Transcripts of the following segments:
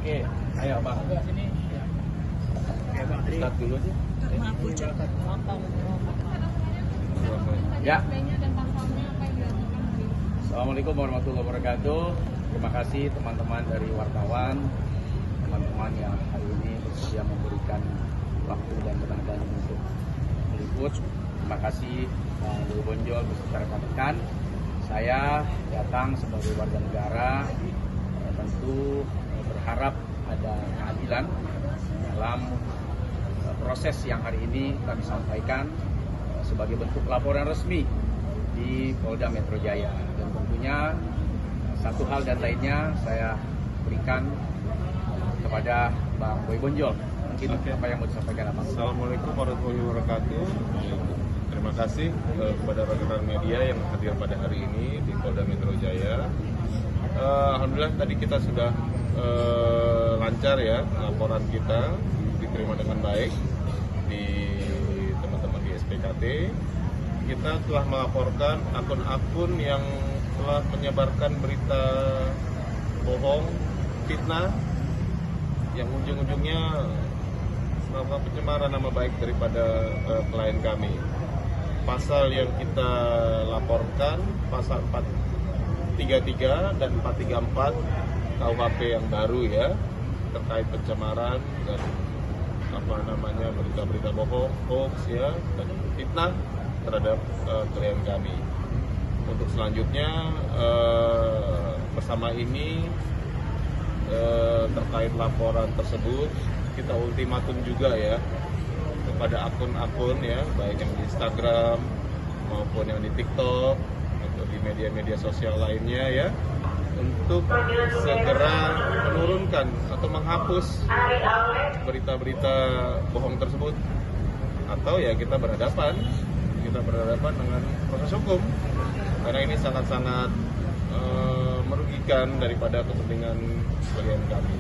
Oke, ayo Bang. Sini. Oke, Bang. Start dulu sih. Ya. Assalamualaikum warahmatullahi wabarakatuh. Terima kasih teman-teman dari wartawan, teman-teman yang hari ini bersedia memberikan waktu dan tenaga untuk meliput. Terima kasih Bang Boy Bonjol beserta rekan-rekan. Saya datang sebagai warga negara, tentu berharap ada keadilan dalam proses yang hari ini kami sampaikan sebagai bentuk laporan resmi di Polda Metro Jaya. Dan tentunya satu hal dan lainnya saya berikan kepada Bang Boy Bonjol. Mungkin apa yang mau disampaikan Abang? Assalamualaikum warahmatullahi wabarakatuh. Terima kasih kepada rekan-rekan media yang hadir pada hari ini di Polda Metro Jaya. Alhamdulillah tadi kita sudah lancar ya, laporan kita diterima dengan baik di teman-teman di SPKT. Kita telah melaporkan akun-akun yang telah menyebarkan berita bohong, fitnah, yang ujung-ujungnya melakukan pencemaran nama baik daripada klien kami. Pasal yang kita laporkan, pasal 433 dan 434 KUHP yang baru ya, terkait pencemaran dan berita-berita bohong, hoax ya, dan fitnah terhadap klien kami. Untuk selanjutnya bersama ini terkait laporan tersebut kita ultimatum juga ya kepada akun-akun ya, baik yang di Instagram maupun yang di TikTok atau di media-media sosial lainnya ya, untuk segera menurunkan atau menghapus berita-berita bohong tersebut, atau ya kita berhadapan dengan proses hukum, karena ini sangat-sangat merugikan daripada kepentingan klien kami.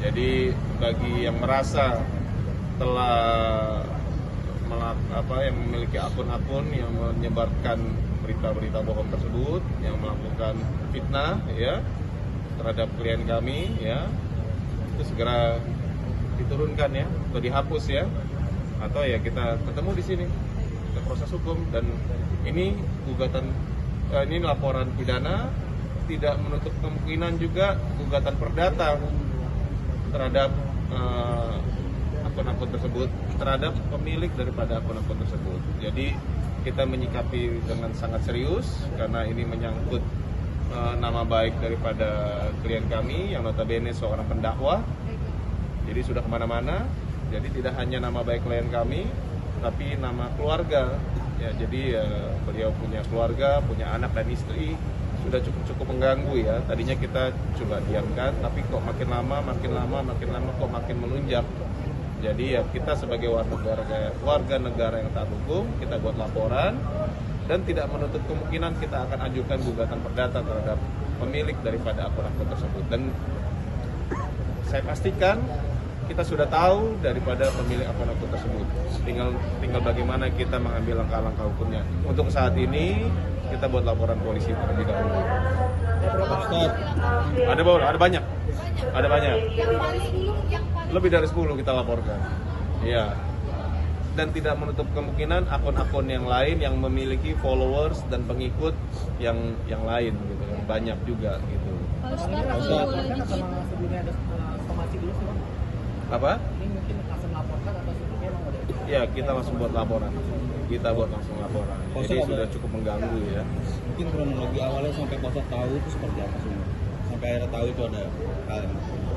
Jadi bagi yang merasa telah yang memiliki akun-akun yang menyebarkan berita-berita bohong tersebut, yang melakukan fitnah ya terhadap klien kami ya, itu segera diturunkan ya, atau dihapus ya, atau ya kita ketemu di sini ke proses hukum. Dan ini ini laporan pidana, tidak menutup kemungkinan juga gugatan perdata terhadap akun-akun tersebut, terhadap pemilik daripada akun-akun tersebut. Jadi kita menyikapi dengan sangat serius karena ini menyangkut nama baik daripada klien kami yang notabene seorang pendakwah. Jadi sudah kemana-mana. Jadi tidak hanya nama baik klien kami, tapi nama keluarga. Ya, jadi beliau punya keluarga, punya anak dan istri, sudah cukup mengganggu ya. Tadinya kita coba diamkan, tapi kok makin lama kok makin melunjak. Jadi ya kita sebagai warga negara yang taat hukum, kita buat laporan dan tidak menutup kemungkinan kita akan ajukan gugatan perdata terhadap pemilik daripada akun-akun tersebut. Dan saya pastikan kita sudah tahu daripada pemilik akun-akun tersebut. Tinggal bagaimana kita mengambil langkah-langkah hukumnya. Untuk saat ini kita buat laporan polisi terlebih dahulu. Ada banyak. Lebih dari 10 kita laporkan. Iya. Dan tidak menutup kemungkinan akun-akun yang lain yang memiliki followers dan pengikut yang lain gitu, yang banyak juga gitu. Apa? Ini mungkin langsung laporkan atau sebelumnya memang udah? Ya, kita langsung buat laporan. Jadi sudah cukup mengganggu ya. Mungkin kronologi awalnya sampai Polsek tahu itu seperti apa sih? Sampai akhirnya tahu itu ada hal yang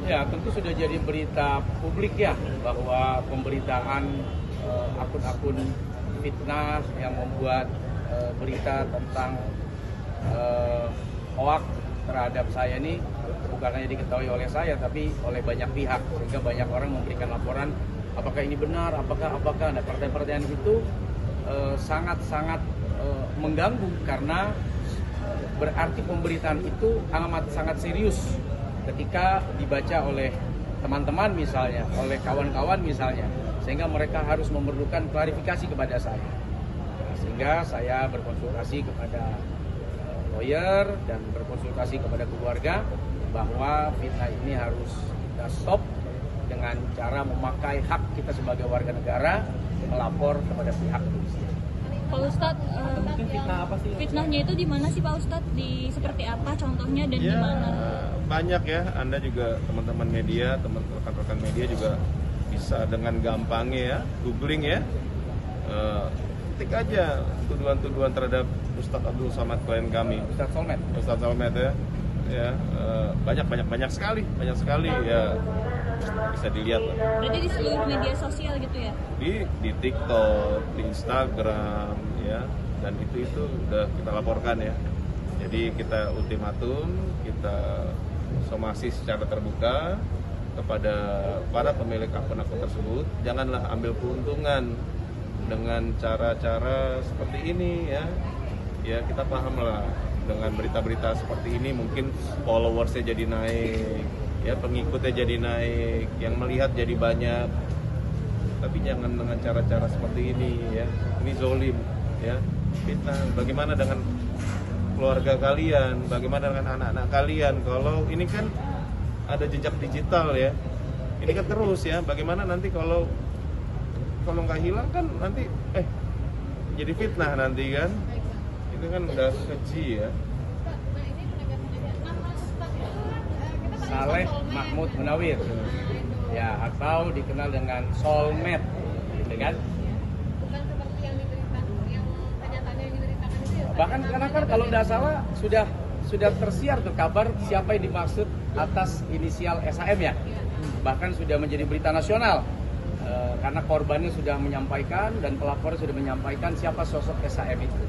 Ya, tentu sudah jadi berita publik ya, bahwa pemberitaan akun-akun fitnah yang membuat berita tentang hoax terhadap saya ini bukan hanya diketahui oleh saya, tapi oleh banyak pihak, sehingga banyak orang memberikan laporan apakah ini benar, apakah. Nah, pertanyaan-pertanyaan itu sangat-sangat mengganggu, karena berarti pemberitaan itu amat sangat serius ketika dibaca oleh teman-teman misalnya, oleh kawan-kawan misalnya, sehingga mereka harus memerlukan klarifikasi kepada saya. Sehingga saya berkonsultasi kepada lawyer dan berkonsultasi kepada keluarga bahwa fitnah ini harus kita stop dengan cara memakai hak kita sebagai warga negara melapor kepada pihak kepolisian. Pak Ustadz, fitnahnya itu di mana sih Pak Ustadz? Di seperti apa contohnya dan di Ya, mana? banyak ya. Anda juga teman-teman media, rekan-rekan media juga bisa dengan gampangnya ya, googling ya. Ketik aja tuduhan-tuduhan terhadap Ustadz Abdul Somad klien kami. Ustadz Solmed. Ustadz Somad ya. Banyak sekali ya, bisa dilihat lah. Berarti di seluruh media sosial gitu ya? Di TikTok, di Instagram ya, dan itu udah kita laporkan ya. Jadi kita ultimatum, kita somasi secara terbuka kepada para pemilik akun-akun tersebut, janganlah ambil keuntungan dengan cara-cara seperti ini ya. Ya kita paham lah, dengan berita-berita seperti ini mungkin followersnya jadi naik, ya pengikutnya jadi naik, yang melihat jadi banyak. Tapi jangan dengan cara-cara seperti ini ya. Ini zolim ya, fitnah. Bagaimana dengan keluarga kalian? Bagaimana dengan anak-anak kalian? Kalau ini kan ada jejak digital ya. Ini kan terus ya. Bagaimana nanti kalau nggak hilang kan nanti jadi fitnah nanti kan? Itu kan udah keji ya. Saleh Mahmud Munawir, ya, atau dikenal dengan Solmed, gitu kan? Bukan seperti yang diberitakan, yang kenyataannya yang diberitakan itu ya. Bahkan karena kan kalau tidak salah sudah tersiar tuh kabar siapa yang dimaksud atas inisial SAM ya. Bahkan sudah menjadi berita nasional karena korbannya sudah menyampaikan dan pelapor sudah menyampaikan siapa sosok SAM itu.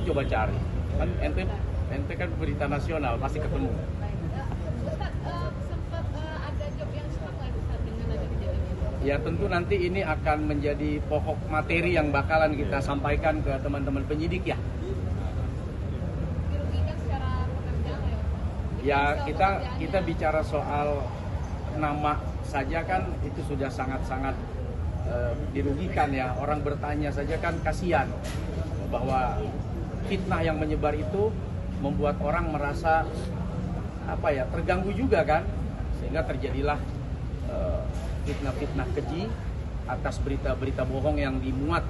Coba cari, kan ente kan berita nasional pasti ketemu. Ustaz, sempat ada job yang stuck nggak Ustaz dengan ada kejadian? Ya tentu nanti ini akan menjadi pokok materi yang bakalan kita sampaikan ke teman-teman penyidik ya. Dirugikan secara pekerjaan ya? Ya kita bicara soal nama saja kan itu sudah sangat-sangat dirugikan ya. Orang bertanya saja kan kasihan bahwa fitnah yang menyebar itu membuat orang merasa terganggu juga kan, sehingga terjadilah fitnah-fitnah keji atas berita-berita bohong yang dimuat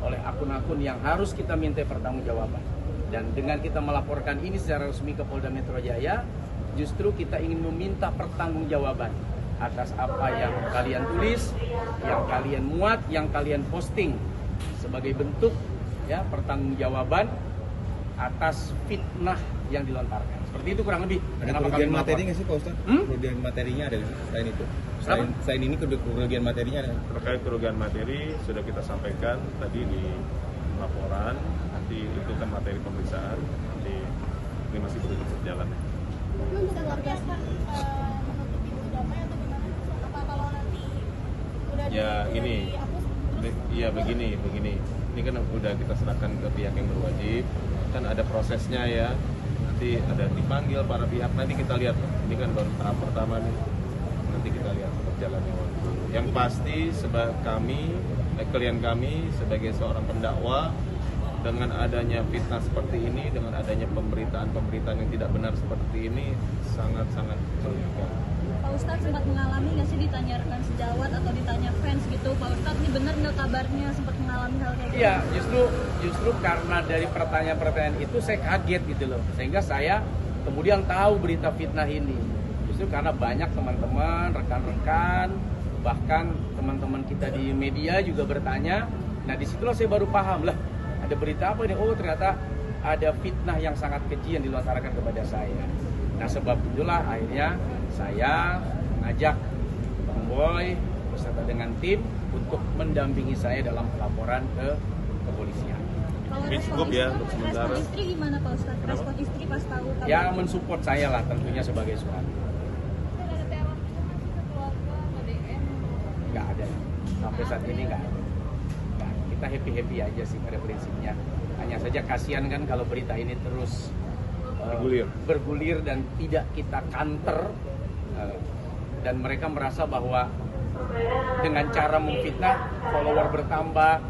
oleh akun-akun yang harus kita minta pertanggungjawaban. Dan dengan kita melaporkan ini secara resmi ke Polda Metro Jaya, justru kita ingin meminta pertanggungjawaban atas apa yang kalian tulis, yang kalian muat, yang kalian posting sebagai bentuk ya pertanggungjawaban atas fitnah yang dilontarkan. Seperti itu kurang lebih. Ada kerugian materi nggak sih Pak Ustadz? Kerugian materinya ada nggak selain itu? Selain ini kerugian materinya ada? Terkait kerugian materi sudah kita sampaikan tadi di laporan. Nanti itu kan materi pemeriksaan. Nanti ini masih berjalan berjalan. Belum bisa keluarga menutup pintu damai atau gimana? Apa kalau nanti udah Ya ini, iya begini. Ini kan udah kita serahkan ke pihak yang berwajib. Kan ada prosesnya ya. Nanti ada dipanggil para pihak. Nanti kita lihat. Ini kan baru tahap pertama nih. Nanti kita lihat berjalannya waktu. Yang pasti klien kami sebagai seorang pendakwa, dengan adanya fitnah seperti ini, dengan adanya pemberitaan yang tidak benar seperti ini, sangat-sangat merugikan. Pak Ustadz sempat mengalami nggak sih ditanya rekan sejawat atau ditanya fans gitu, Pak Ustadz ini benar nggak kabarnya sempat mengalami hal kayak gitu? Iya, justru karena dari pertanyaan-pertanyaan itu saya kaget gitu loh, sehingga saya kemudian tahu berita fitnah ini. Justru karena banyak teman-teman, rekan-rekan, bahkan teman-teman kita di media juga bertanya. Nah disitulah saya baru paham lah, ada berita apa ini? Oh ternyata ada fitnah yang sangat keji yang dilontarkan kepada saya. Nah sebab itulah akhirnya saya mengajak Bang Boy beserta dengan tim untuk mendampingi saya dalam pelaporan ke kepolisian. Kalau Ini cukup ya untuk sementara. Respon istri gimana Pak Ustadz? Respon istri pas tahu kabar? Ya mensupport saya lah tentunya sebagai suami. Ada teror ke keluarga atau DM? Nggak ada, sampai saat ini nggak ada. Nggak, kita happy aja sih pada prinsipnya. Hanya saja kasihan kan kalau berita ini terus bergulir dan tidak kita counter, dan mereka merasa bahwa dengan cara memfitnah follower bertambah,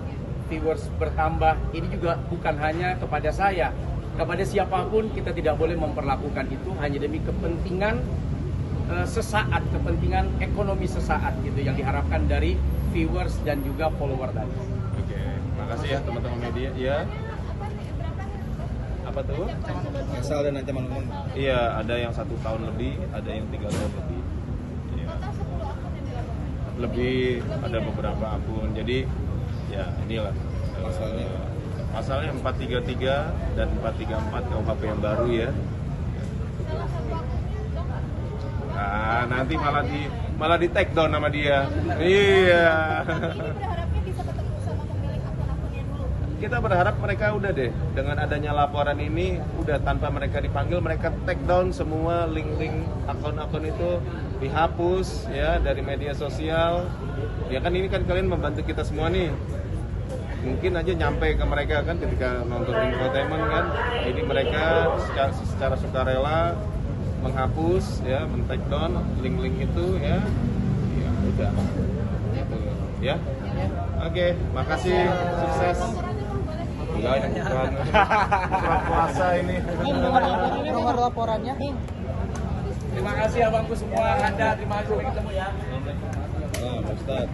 viewers bertambah. Ini juga bukan hanya kepada saya, kepada siapapun kita tidak boleh memperlakukan itu hanya demi kepentingan sesaat, kepentingan ekonomi sesaat gitu yang diharapkan dari viewers dan juga follower tadi. Oke, makasih ya teman-teman media. Ya, apa tuh? Asal dan ancaman hukuman. Iya, ada yang 1 tahun lebih, ada yang 3 tahun lebih. Iya. Total 10 akun yang dilaporkan. Lebih, ada beberapa akun. Jadi ya inilah pasalnya 433 dan 434 KUHP yang baru ya. Salah satu akunnya dong. Nah, nanti malah di take down sama dia. Iya. Ini berharapnya bisa ketemu sama pemilik akun-akunnya dulu. Kita berharap mereka udah deh, dengan adanya laporan ini udah tanpa mereka dipanggil, mereka take down semua link-link akun-akun itu, dihapus ya dari media sosial. Ya kan ini kan kalian membantu kita semua nih. Mungkin aja nyampe ke mereka kan ketika nonton infotainment kan. Ini mereka secara sukarela menghapus ya, men-take down link-link itu ya. Ya udah. Gitu. Ya. Oke, makasih. Sukses. Enggak, bukan puasa ini. Nomor laporannya. Terima kasih abangku semua, Anda terima kasih, sampai ketemu ya. Ustaz.